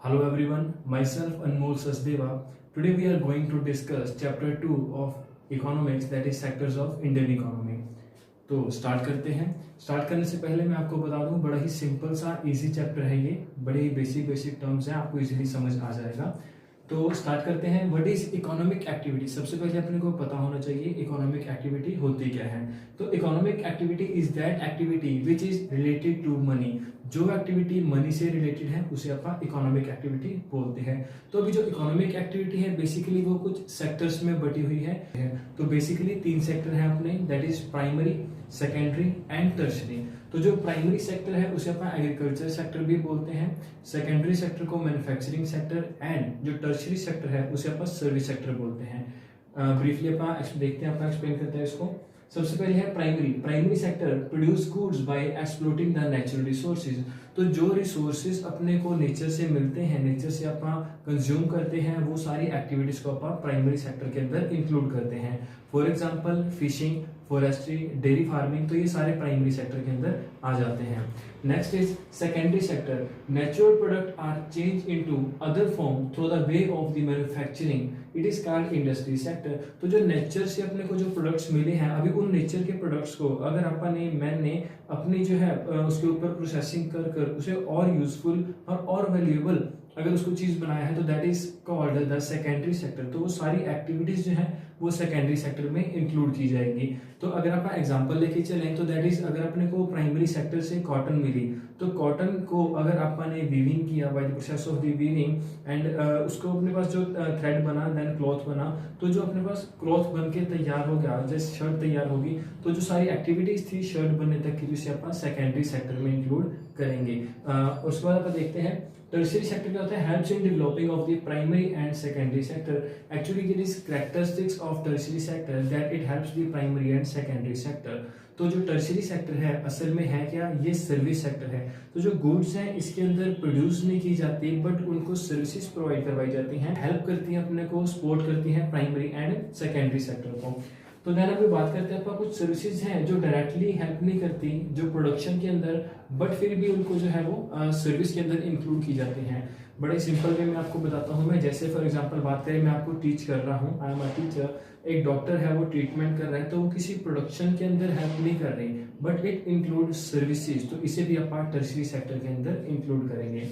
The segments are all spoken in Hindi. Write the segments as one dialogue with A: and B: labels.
A: Hello everyone, myself Anmol Sasdeva. Today we are going to discuss chapter 2 of economics, that is sectors of Indian economy. तो स्टार्ट करते हैं। स्टार्ट करने से पहले मैं आपको बता दूं, बड़ा ही सिंपल सा इजी चैप्टर है ये, बड़े ही बेसिक टर्म्स हैं, आपको इजीली समझ आ जाएगा। तो स्टार्ट करते हैं। What is economic activity? सबसे पहले अपने को पता होना चाहिए इकोनॉमिक एक्टिविटी होती क्या है। तो economic activity is that activity which is related to money. जो एक्टिविटी मनी से रिलेटेड है उसे अपन इकोनॉमिक एक्टिविटी बोलते हैं। तो अभी जो इकोनॉमिक एक्टिविटी है बेसिकली वो कुछ सेक्टर्स में बटी हुई है। तो बेसिकली 3 सेक्टर हैं अपने, that is primary, secondary and tertiary. तो जो प्राइमरी सेक्टर है उसे अपन एग्रीकल्चर सेक्टर भी बोलते हैं, सेकेंडरी सेक्टर को मैन्युफैक्चरिंग सेक्टर, एंड जो टर्शरी सेक्टर है उसे अपन सर्विस सेक्टर बोलते हैं। ब्रीफली अपन देखते हैं, अपन एक्सप्लेन करते हैं इसको। सबसे पहले है primary sector produce goods by exploiting the natural resources. तो जो रिसोर्सेज अपने को नेचर से मिलते हैं, नेचर से अपन कंज्यूम करते हैं, वो सारी एक्टिविटीज को अपन प्राइमरी सेक्टर के अंदर इंक्लूड करते हैं। For example fishing, forestry, dairy farming, तो ये सारे प्राइमरी सेक्टर के अंदर आ जाते हैं। Next is secondary sector. Natural product are change into other form through the way of the manufacturing, it is called industry sector. तो जो नेचर से अपने को जो प्रोडक्ट्स मिले हैं, अभी उन नेचर के प्रोडक्ट्स को अगर अपने मैंने अपनी जो है उसके ऊपर प्रोसेसिंग कर कर उसे और यूजफुल और वैल्यूएबल अगर उसको चीज बनाया है, तो that is called the secondary sector. तो वो सारी एक्टिविटीज जो है वो सेकेंडरी सेक्टर में इंक्लूड की जाएगी। तो अगर आप एग्जांपल लेके चलें तो दैट इज, अगर अपने को प्राइमरी सेक्टर से कॉटन मिली, तो कॉटन को अगर आपने वीविंग किया by the process of the weaving and उसको अपने पास जो थ्रेड बना, देन क्लॉथ बना, तो जो अपने पास क्लॉथ बन के तैयार हो गया, जैसे शर्ट तैयार होगी, तो जो सारी एक्टिविटीज थी शर्ट बनने तक की, जिसे अपन सेकेंडरी सेक्टर में इंक्लूड करेंगे। उसके बाद अपन देखते हैं टर्शियरी सेक्टर क्या होता है। Helps in developing of the primary and secondary sector. Actually it is characteristics of tertiary sector that it helps the primary and secondary sector. तो जो टर्शियरी सेक्टर है असल में है क्या, ये सर्विस सेक्टर है। तो जो गुड्स हैं इसके अंदर प्रोड्यूस नहीं की जाती, बट उनको सर्विसेज प्रोवाइड करवाई जाती हैं, हेल्प करती हैं अपने को, सपोर्ट करती हैं प्राइमरी एंड सेकेंडरी सेक्टर को। तो देन अभी बात करते हैं अपन कुछ सर्विसेज हैं जो डायरेक्टली हेल्प नहीं करती जो प्रोडक्शन के अंदर, बट फिर भी उनको जो है वो सर्विस के अंदर इंक्लूड की जाती हैं। बड़े सिंपल वे में आपको बताता हूँ मैं। जैसे फॉर एग्जांपल बात करें, मैं आपको टीच कर रहा हूँ, आई एम अ टीचर, एक डॉक्टर है वो ट्रीटमेंट कर रहा है, तो वो किसी प्रोडक्शन के अंदर हेल्प नहीं कर रही, बट इट इंक्लूड सर्विसेज, तो इसे भी अपन टर्शियरी सेक्टर के अंदर इंक्लूड करेंगे।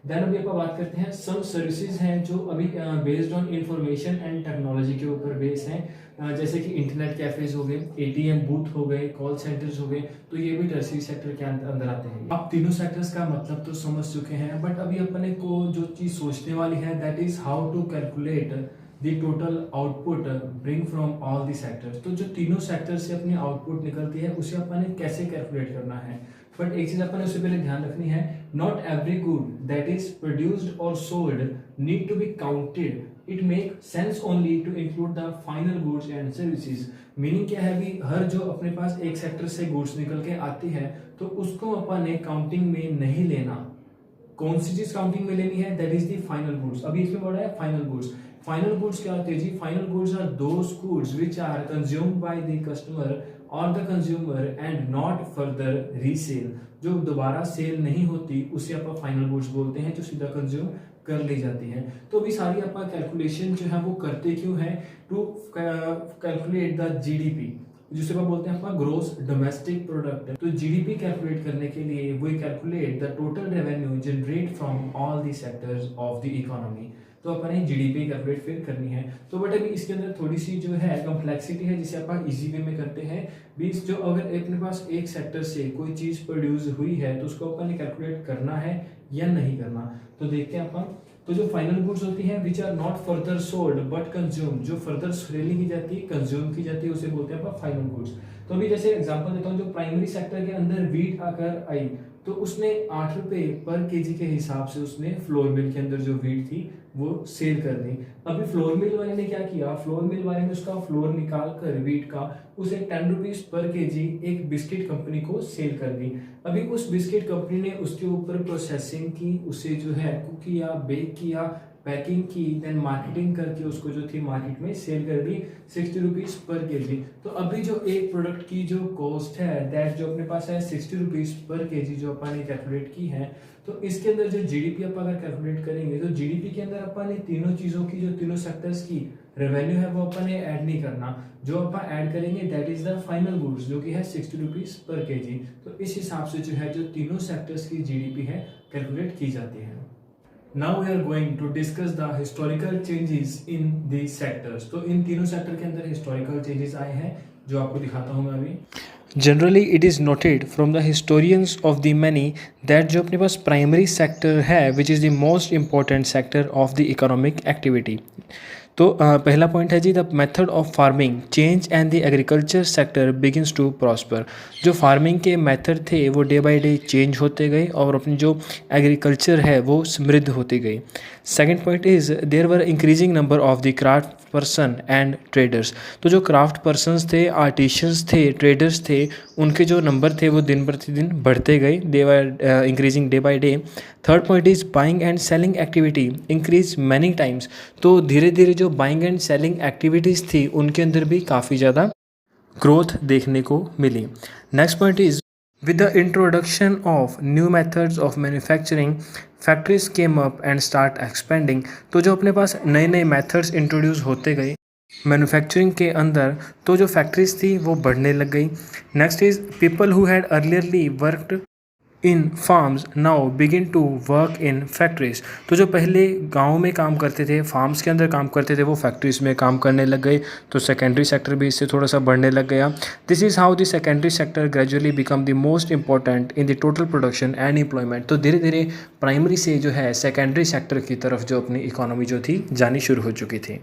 A: देन अभी अपन बात करते हैं सम सर्विसेज हैं जो अभी based on information and technology के ऊपर बेस हैं, जैसे कि इंटरनेट कैफेज हो गए, एटीएम बूथ हो गए, कॉल सेंटर्स हो गए, तो ये भी टर्शियरी सेक्टर के अंदर आते हैं। आप तीनों सेक्टर्स का मतलब तो समझ चुके हैं, बट अभी अपने को जो चीज सोचने वाली है that is how to calculate the total output bring from all the sectors. तो जो तीनों सेक्टर से अपनी आउटपुट निकलती है उसे अपन ने कैसे कैलकुलेट करना है। बट एक चीज अपन उससे पहले ध्यान रखनी है, not every good that is produced और sold need to be counted, it make sense only to include the final goods and services. Meaning क्या है, भी हर जो अपने पास एक सेक्टर से गुड्स निकल के आती है तो उसको अपन ने काउंटिंग में नहीं लेना। कौन सी चीज काउंटिंग में लेनी है, that is the final goods. अभी इसमें बोला है फाइनल गुड्स। फाइनल गुड्स क्या होते हैं जी, final goods are those goods which are consumed by the customer और the consumer and not further resale. जो दोबारा सेल नहीं होती उसे अपन फाइनल गुड्स बोलते हैं, जो सीधा कंज्यूम कर ली जाती है। तो अभी सारी अपन कैलकुलेशन जो है वो करते क्यों है, टू कैलकुलेट द जीडीपी, जिसे अपन बोलते हैं अपना ग्रोस डोमेस्टिक प्रोडक्ट। तो जीडीपी कैलकुलेट करने के लिए वो calculate the total revenue generate from all the sectors of the economy. तो अपन ने जीडीपी कैलकुलेट फिर करनी है। तो बट अभी इसके अंदर थोड़ी सी जो है कम्प्लेक्सिटी है, जिसे अपन इजी वे में करते हैं। बीस जो अगर अपने पास एक सेक्टर से कोई चीज प्रोड्यूस हुई है तो उसको अपन ने कैलकुलेट करना है या नहीं करना। तो देखते हैं अपन। तो जो फाइनल गुड्स होती हैं which are not further sold but consume, जो फर्दर सेल नहीं की जाती, कंज्यूम की जाती है, उसे बोलते हैं अपन फाइनल गुड्स। तो अभी जैसे एग्जांपल देता हूँ, जो प्राइमरी सेक्टर के अंदर वीट आकर आई तो उसने 8 रुपए पर केजी के हिसाब से उसने फ्लोर मिल के अंदर जो वीट थी वो सेल कर दी। अभी फ्लोर मिल वाले ने क्या किया, फ्लोर मिल वाले ने उसका फ्लोर निकाल कर वीट का उसे 10 रुपीज पर केजी एक बिस्किट कंपनी को सेल कर दी। अभी उस बिस्किट कंपनी ने उसके ऊपर प्रोसेसिंग की, उसे जो है कुक किया, बेक किया, पैकिंग की, देन मार्केटिंग करके उसको जो थी मार्केट में सेल कर दी 60 रुपीज़ पर केजी। तो अभी जो एक प्रोडक्ट की जो कॉस्ट है दैट जो अपने पास है 60 रुपीज़ पर केजी जो अपन ने कैलकुलेट की है, तो इसके अंदर जो जीडीपी अपन अगर कैलकुलेट करेंगे तो जीडीपी के अंदर अपन ने तीनों चीज़ों की जो तीनों सेक्टर्स की रेवेन्यू है वो अपन ने ऐड नहीं करना। जो अपन ऐड करेंगे that is the final goods जो कि है 60 रुपीज़ पर केजी। तो इस हिसाब से जो है जो तीनों सेक्टर्स की जीडीपी है कैलकुलेट की जाती है। Now we are going to discuss the historical changes in these sectors. तो इन तीनों सेक्टर के अंदर historical changes आए हैं जो आपको दिखाता हूँ मैं अभी।
B: Generally, it is noted from the historians of the many that जो अपने पास primary sector है which is the most important sector of the economic activity. तो पहला पॉइंट है जी the method of farming change and the agriculture sector begins to prosper. जो फार्मिंग के मेथड थे वो डे बाय डे चेंज होते गए और अपनी जो एग्रीकल्चर है वो समृद्ध होती गई। Second point is there were increasing number of the craft person and traders. तो जो क्राफ्ट पर्सनस थे, आर्टिशंस थे, ट्रेडर्स थे, उनके जो नंबर थे वो दिन प्रतिदिन बढ़ते गए, they were increasing day by day. Third point is buying and selling activity increase many times. तो धीरे धीरे जो बाइंग एंड सेलिंग एक्टिविटीज़ थी उनके अंदर भी काफ़ी ज़्यादा ग्रोथ देखने को मिली। Next point is with the introduction of new methods of manufacturing factories came up and start expanding। तो जो अपने पास नए नए methods इंट्रोड्यूस होते गए मैन्युफैक्चरिंग के अंदर, तो जो फैक्ट्रीज थी वो बढ़ने लग गई। Next is people who had earlierly worked in farms now begin to work in factories. तो जो पहले गाँव में काम करते थे, फार्म्स के अंदर काम करते थे, वो फैक्ट्रीज में काम करने लग गए। तो सेकेंडरी सेक्टर भी इससे थोड़ा सा बढ़ने लग गया। This is how the secondary sector gradually become the most important in the total production and employment. तो धीरे धीरे प्राइमरी से जो है सेकेंडरी सेक्टर की तरफ जो अपनी इकोनॉमी जो थी जानी शुरू हो चुकी थी।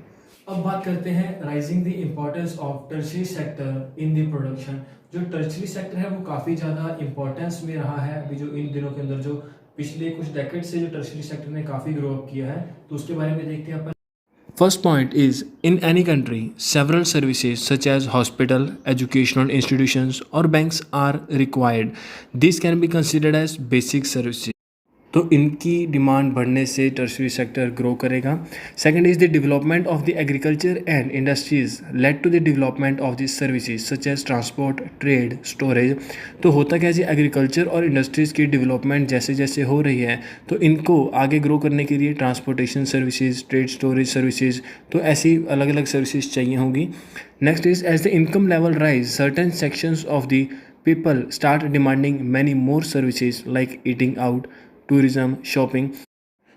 A: अब बात करते हैं rising the importance of tertiary sector in the production. जो टर्शियरी सेक्टर है वो काफ़ी ज़्यादा इंपॉर्टेंस में रहा है अभी जो इन दिनों के अंदर, जो पिछले कुछ डेकेड से जो टर्शियरी सेक्टर ने काफ़ी ग्रो अप किया है, तो उसके बारे में देखते हैं अपन।
B: First point is in any country, several services such as hospital, educational institutions or banks are required. These can be considered as basic services. तो इनकी डिमांड बढ़ने से टर्शरी सेक्टर ग्रो करेगा। Second is the development of the agriculture and industries led to the development of the services such as transport, trade, storage. तो होता क्या जी, एग्रीकल्चर और इंडस्ट्रीज़ की डेवलपमेंट जैसे जैसे हो रही है तो इनको आगे ग्रो करने के लिए transportation services, trade, storage services, तो ऐसी अलग अलग सर्विसेज चाहिए होंगी। Next is as the income level rise certain sections of the people start demanding many more services like eating out, tourism, shopping.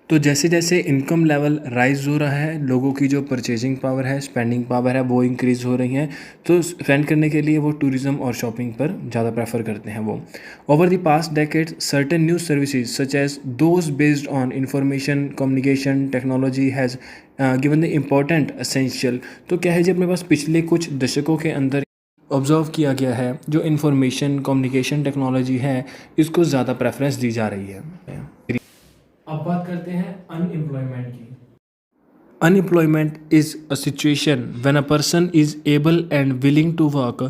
B: तो जैसे जैसे इनकम लेवल राइज हो रहा है, लोगों की जो परचेजिंग पावर है, स्पेंडिंग पावर है, वो इंक्रीज़ हो रही है, तो स्पेंड करने के लिए वो टूरिज़्म और शॉपिंग पर ज़्यादा प्रेफर करते हैं वो। Over the past decade certain new services such as those based on information communication technology has given the important essential. तो क्या है जी, अपने पास पिछले कुछ दशकों के अंदर ऑब्जर्व किया गया है जो इंफॉर्मेशन कम्युनिकेशन टेक्नोलॉजी है इसको ज़्यादा प्रेफरेंस दी जा रही है।
A: अब बात करते हैं अनएम्प्लॉयमेंट की।
B: Unemployment is a situation when a person is able and willing to work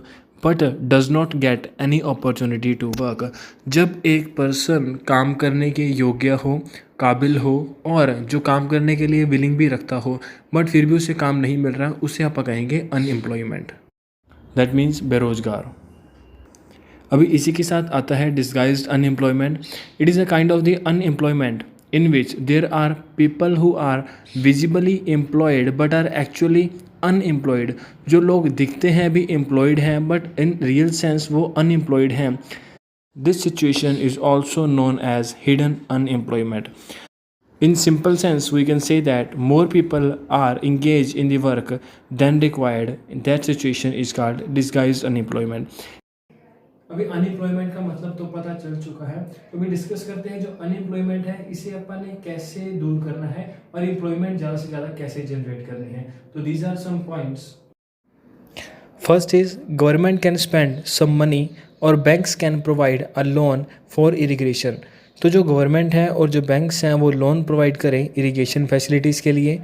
B: but does not get any opportunity to work. जब एक पर्सन काम करने के योग्य हो, काबिल हो और जो काम करने के लिए विलिंग भी रखता हो बट फिर भी उसे काम नहीं मिल रहा, उसे आप कहेंगे अनएम्प्लॉयमेंट। दैट मीन्स बेरोजगार। अभी इसी के साथ आता है disguised unemployment. It is a kind of the unemployment in which there are people who are visibly employed but are actually unemployed। जो लोग दिखते हैं भी employed हैं but in real sense वो unemployed हैं। This situation is also known as hidden unemployment। In simple sense we can say that more people are engaged in the work than required। That situation is called disguised unemployment।
A: अभी अनएम्प्लॉयमेंट का मतलब तो पता चल चुका है, तो अभी डिस्कस करते हैं जो अनएम्प्लॉयमेंट है इसे अपन ने कैसे दूर करना है और एम्प्लॉयमेंट ज़्यादा से ज़्यादा कैसे जनरेट करनी है। तो these are some points.
B: First is government can spend some money और banks can provide a loan for irrigation. तो जो गवर्नमेंट है और जो बैंक्स हैं वो लोन प्रोवाइड करें इरिगेशन फैसिलिटीज़ के लिए।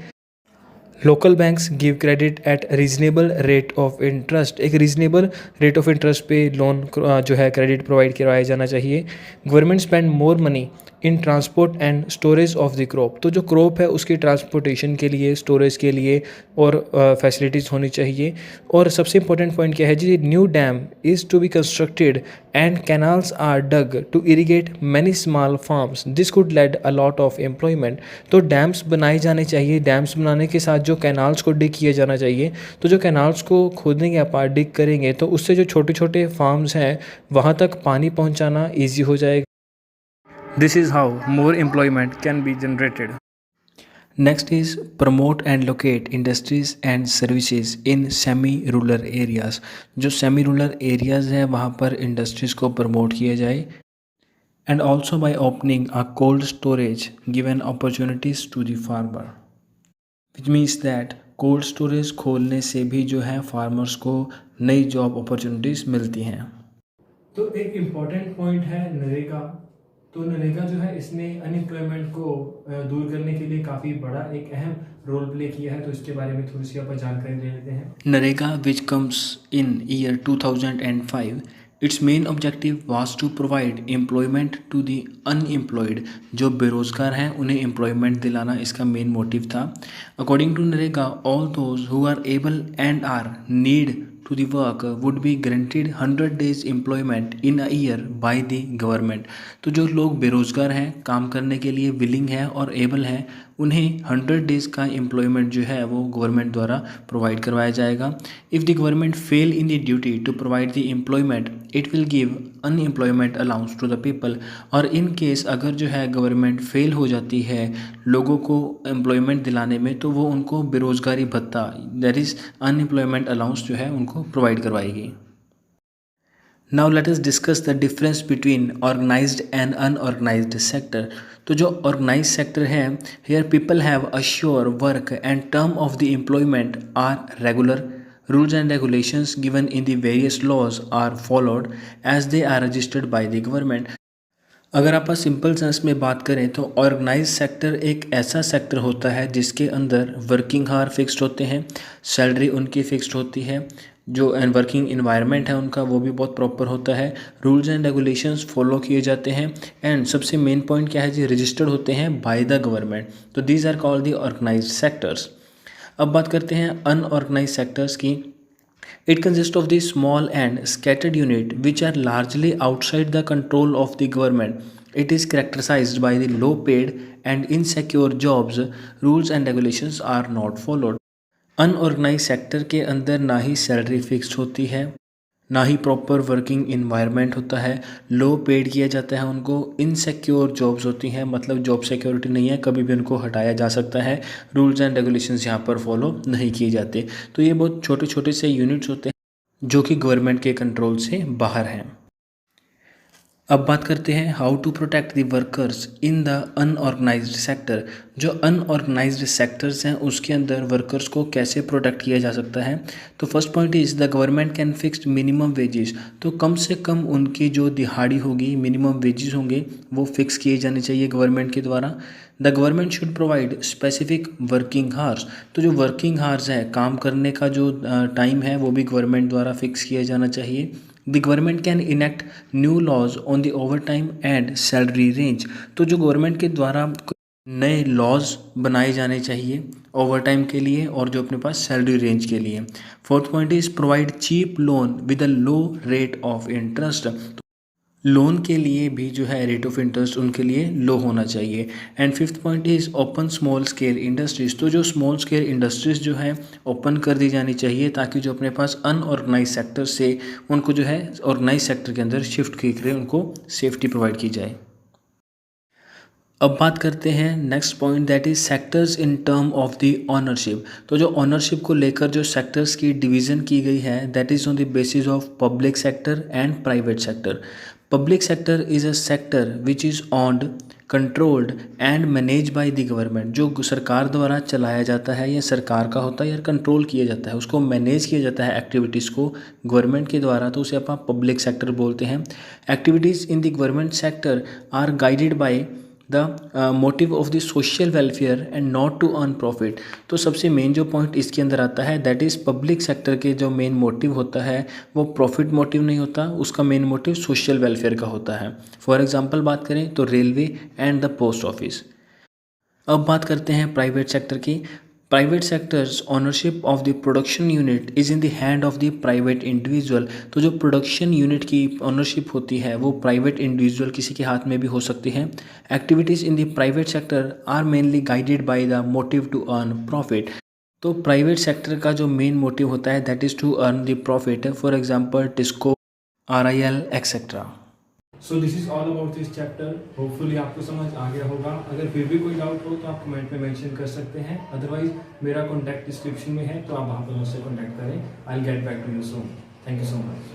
B: Local banks give credit at reasonable rate of interest, एक रीजनेबल रेट ऑफ इंटरेस्ट पे लोन जो है क्रेडिट प्रोवाइड करवाया जाना चाहिए। Government spend more money in transport and storage of the crop, तो जो क्रॉप है उसकी ट्रांसपोर्टेशन के लिए, स्टोरेज के लिए और फैसिलिटीज़ होनी चाहिए। और सबसे इंपॉर्टेंट पॉइंट क्या है जी, new dam is to be constructed and canals are dug to irrigate many small farms, this could led a lot of employment. तो डैम्स बनाए जाने चाहिए, डैम्स बनाने के साथ जो कैनाल्स को डिग किया जाना चाहिए। तो जो कैनाल्स को खोदेंगे आप, डिग करेंगे, तो उससे जो छोटे छोटे फार्म्स हैं वहाँ तक पानी पहुँचाना ईजी हो जाएगा। This is how more employment can be generated. Next is promote and locate industries and services in semi-rural areas. जो semi-rural areas है वहाँ पर industries को promote किया जाए, and also by opening a cold storage given opportunities to the farmer, which means that cold storage खोलने से भी जो है farmers को नई job opportunities मिलती हैं।
A: तो एक इम्पॉर्टेंट पॉइंट है नरेगा। तो नरेगा जो है इसने अनएम्प्लॉयमेंट को दूर करने के लिए काफ़ी बड़ा एक अहम रोल प्ले किया है। तो इसके बारे में थोड़ी सी अपन जानकारी ले लेते हैं।
B: NREGA which comes in year 2005, its main objective was to provide employment to the unemployed, जो बेरोजगार हैं उन्हें एम्प्लॉयमेंट दिलाना इसका मेन मोटिव था। According to NREGA, all those who are able and are need to the work would be guaranteed 100 days employment in a year by the government। तो जो लोग बेरोजगार हैं, काम करने के लिए विलिंग है और एबल हैं, उन्हें 100 डेज़ का एम्प्लॉयमेंट जो है वो गवर्नमेंट द्वारा प्रोवाइड करवाया जाएगा। If the government fail in the duty to provide the employment, it will give unemployment allowance to the people. और इन केस अगर जो है गवर्नमेंट फेल हो जाती है लोगों को एम्प्लॉयमेंट दिलाने में, तो वो उनको बेरोजगारी भत्ता, दैट इज़ अनएम्प्लॉयमेंट अलाउंस जो है उनको प्रोवाइड करवाएगी। Now let us discuss the difference between organized and unorganized sector। तो जो organized sector है, here people have a sure work and term of the employment are regular, rules and regulations given in the various laws are followed as they are registered by the government। अगर आप सिंपल सेंस में बात करें तो ऑर्गेनाइज सेक्टर एक ऐसा सेक्टर होता है जिसके अंदर वर्किंग हावर फिक्स्ड होते हैं, सैलरी उनकी फिक्स्ड होती है, जो वर्किंग इन्वायरमेंट है उनका वो भी बहुत प्रॉपर होता है, रूल्स एंड रेगुलेशंस फॉलो किए जाते हैं, एंड सबसे मेन पॉइंट क्या है जी, रजिस्टर्ड होते हैं बाय द गवर्नमेंट। तो these are called the organised sectors. अब बात करते हैं अनऑर्गेनाइज सेक्टर्स की। It consists of the small and scattered unit which are largely outside the control of the government. It is characterized by the low paid and insecure jobs. Rules and regulations are not followed। Unorganise sector के अंदर ना ही सैलरी फिक्स्ड होती है, ना ही प्रॉपर वर्किंग इन्वायरमेंट होता है, लो पेड किया जाता है उनको, इनसिक्योर जॉब्स होती हैं, मतलब जॉब सिक्योरिटी नहीं है, कभी भी उनको हटाया जा सकता है, रूल्स एंड रेगुलेशंस यहाँ पर फॉलो नहीं किए जाते। तो ये बहुत छोटे छोटे से यूनिट्स होते हैं जो कि गवर्नमेंट के कंट्रोल से बाहर हैं। अब बात करते हैं how to protect the workers in the unorganised sector. जो अनऑर्गेनाइज्ड सेक्टर्स हैं उसके अंदर वर्कर्स को कैसे प्रोटेक्ट किया जा सकता है। तो first point is the government can fix minimum wages. तो कम से कम उनकी जो दिहाड़ी होगी, मिनिमम वेजेस होंगे, वो फिक्स किए जाने चाहिए गवर्नमेंट के द्वारा। The government should provide specific working hours. तो जो वर्किंग हार्स है, काम करने का जो टाइम है, वो भी गवर्नमेंट द्वारा फिक्स किया जाना चाहिए। The government can enact new laws on the overtime and salary range. तो जो गवर्नमेंट के द्वारा नए लॉज बनाए जाने चाहिए ओवर टाइम के लिए और जो अपने पास सैलरी रेंज के लिए। Fourth point is provide cheap loan with a low rate of interest. Loan के लिए भी जो है रेट ऑफ इंटरेस्ट उनके लिए लो होना चाहिए। And fifth point is open small scale industries. तो जो स्मॉल स्केल इंडस्ट्रीज़ जो है ओपन कर दी जानी चाहिए ताकि जो अपने पास अनऑर्गेनाइज सेक्टर से उनको जो है ऑर्गेनाइज सेक्टर के अंदर शिफ्ट करके उनको सेफ्टी प्रोवाइड की जाए। अब बात करते हैं next point, that is sectors in term of the ownership. तो जो ऑनरशिप को लेकर जो सेक्टर्स की डिवीज़न की गई है, that is on the basis of public sector and private sector. Public sector is a sector which is owned, controlled and manage by the government. जो सरकार द्वारा चलाया जाता है या सरकार का होता है या कंट्रोल किया जाता है, उसको मैनेज किया जाता है एक्टिविटीज़ को गवर्नमेंट के द्वारा, तो उसे अपन पब्लिक सेक्टर बोलते हैं। Activities in the government sector are guided by the motive of the social welfare and not to earn profit. तो सबसे मेन जो पॉइंट इसके अंदर आता है दैट इज़ पब्लिक सेक्टर के जो मेन मोटिव होता है वो प्रॉफिट मोटिव नहीं होता, उसका मेन मोटिव सोशल वेलफेयर का होता है। फॉर एग्जांपल बात करें तो railway and the post office. अब बात करते हैं प्राइवेट सेक्टर की। Private sectors ownership of the production unit is in the hand of the private individual. तो जो प्रोडक्शन यूनिट की ओनरशिप होती है वो प्राइवेट इंडिविजुअल किसी के हाथ में भी हो सकती है। Activities in the private sector are mainly guided by the motive to earn profit. तो प्राइवेट सेक्टर का जो मेन मोटिव होता है that is to earn the profit. For example TISCO, RIL etcetera.
A: So this is all about this chapter. Hopefully आपको समझ आ गया होगा। अगर फिर भी कोई डाउट हो तो आप कमेंट में मेंशन कर सकते हैं, अदरवाइज मेरा कॉन्टैक्ट डिस्क्रिप्शन में है तो आप वहाँ पर मुझसे कॉन्टैक्ट करें। I will get back to you soon. Thank you so much.